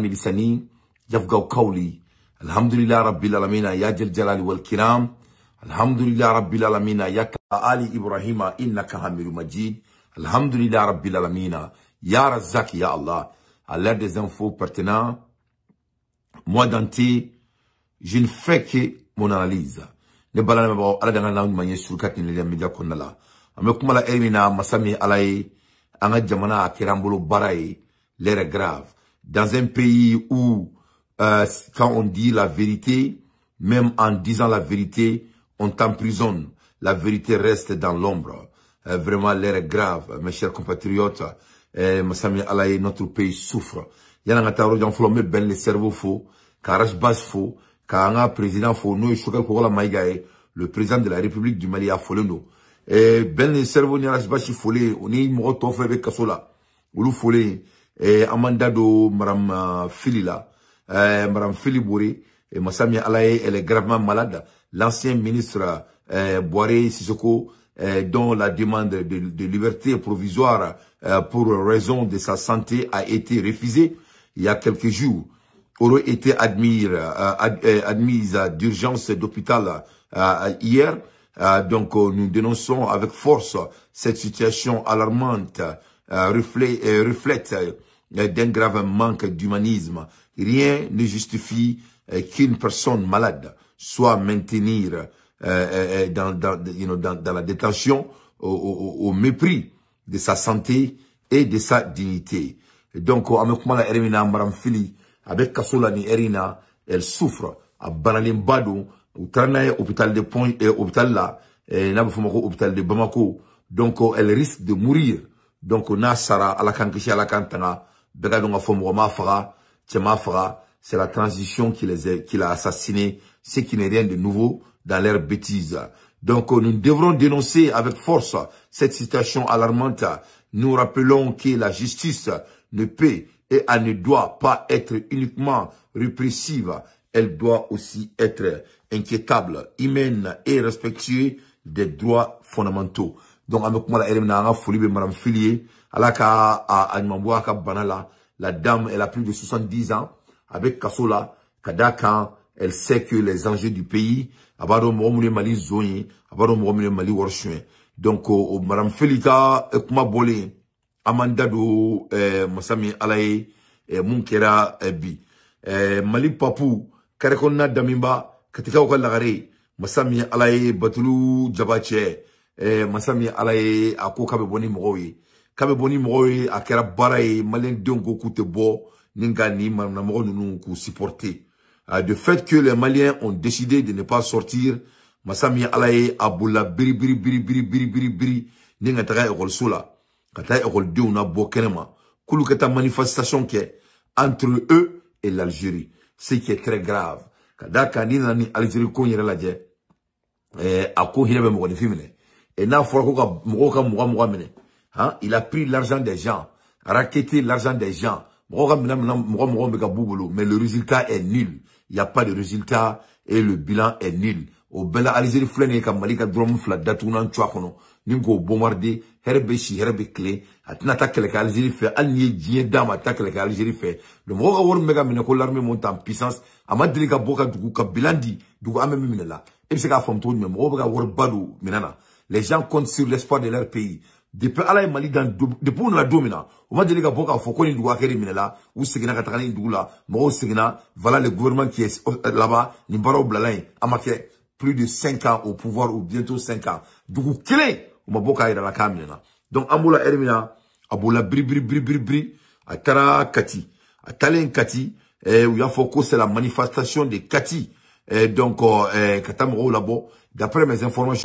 بلساني يفقه قولي الحمد لله رب العالمين يا جل الجلال والكرام. الحمد لله رب العالمين يا آل إبراهيم إنك حميد مجيد. الحمد لله رب العالمين يا رزاق يا الله. À l'heure des infos pertinentes, moi d'anté, je ne fais que mon analyse. Ne balana ba ala danga na manye surkat ni le media konnala. Ame kuma la elimina masami alay anga jamana akirambolo baray l'air grave. Dans un pays où quand on dit la vérité, même en disant la vérité, on t'emprisonne. La vérité reste dans l'ombre. Vraiment l'air est grave, mes chers compatriotes. Masami alay, notre pays souffre. Yana ngata rojan flome ben le cerveau faux, karaj bas faux. Quand président fo no choquel ko la maigae le président de la République du Mali a folé no ben le cerveau ni arach bashi folé oni mo to fe be kasola ulu folé amanda do maram filila maram filibori et Massami Alaye elle est gravement malade. L'ancien ministre Boiré Sissoko dont la demande de liberté provisoire pour raison de sa santé a été refusée il y a quelques jours, aurait été admise d'urgence d'hôpital hier. Donc nous dénonçons avec force cette situation alarmante, reflète d'un grave manque d'humanisme. Rien ne justifie qu'une personne malade soit maintenue dans la détention au mépris de sa santé et de sa dignité. Donc avec moi la Ermina Maram Fili avec Kasola ni Erina, elle souffre à Banalim Badou, ou Tranae, hôpital de Point et hôpital là, et Nabufumako, hôpital de Bamako. Donc, elle risque de mourir. Donc, Nasara, à la Kankishi, à la Kantana, Begadonga Fomo, Mafara, Tchemafara, c'est la transition qui l'a assassiné, ce qui n'est rien de nouveau dans leur bêtise. Donc, nous devrons dénoncer avec force cette situation alarmante. Nous rappelons que la justice ne peut et elle ne doit pas être uniquement répressive, elle doit aussi être inquiétable, humaine et respectueuse des droits fondamentaux. Donc, avec moi, la dame, elle a plus de 70 ans, avec Kasola, Kadaka, elle sait que les enjeux du pays, donc, Madame Felika, Ekuma Bolé, Amanda do Masami Alaye Munkera bi Mali Papu Karekonna Damimba katika ukalagare Masami Alaye Batulu Jabache Masami Alaye ako kabe boni mogoye akera baraye Malien dongo kute bo ningani na mogo nunu ku supporter. De fait que les Maliens ont décidé de ne pas sortir, Masami Alaye aboula biri ninga taga ekol sola kata ekol de una bo kenema kulu kata manifestation qui est entre eux et l'Algérie, ce qui est très grave. Kada kanina ni Algérie ko yere laje ako hirebe mo ni fimine et na fora ko mo mene hein, il a pris l'argent des gens, raquetté l'argent des gens, mais le résultat est nul. Il n'y a pas de résultat et le bilan est nul. Au Bela Algérie flène comme Malika drum flat datounan tchwakono ningo bombardé herbe clé atnata que Algérie fait alnier dien dama attaque que Algérie fait le moga wor mega mine ko l'armée monte en puissance amadrika boka dugu ka bilandi dugu ameme mine là et c'est ka fam to mais moga wor badou minana. Les gens comptent sur l'espoir de leur pays. Depuis Alaï Mali depuis on la domina on m'a dit les gars boka foko ni dugu akeri mine là ou segina ka takani dugu là mo segina voilà le gouvernement qui est là-bas ni baro blalain amake plus de 5 ans au pouvoir ou bientôt 5 ans. Donc, clé, on m'a beaucoup la caméra. Donc, Amoula Hermina, Aboula bri, Atara Kati, Atalen Kati, où il y a focus c'est la manifestation de Kati. Donc, Katamro là-bas, d'après mes informations.